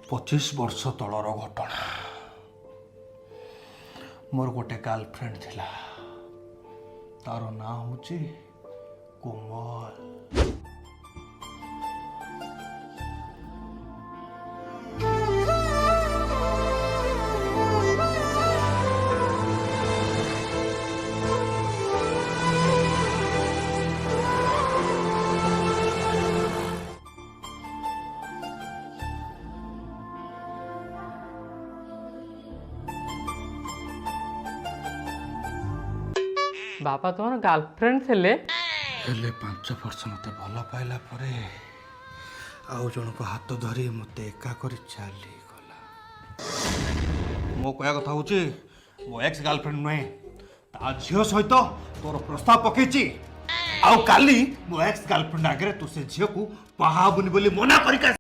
25 वर्ष तलर घटना। मोर गोटे गर्लफ्रेंड थिला, तार ना हूँ कोमल। बापा तुम गर्लफ्रेंड थे? हेले 5 वर्ष मते भल पाइला परे आउ जन को हाथ धरी मते एका करी चली गला। मो कहया कथा होची मो एक्स गर्लफ्रेंड नुहे, ता झियो सहित तोर प्रस्ताव पकेची। आउ काली मो एक्स गर्लफ्रेंड आगे तू से झियो को पहा बुनी बोली मना करिका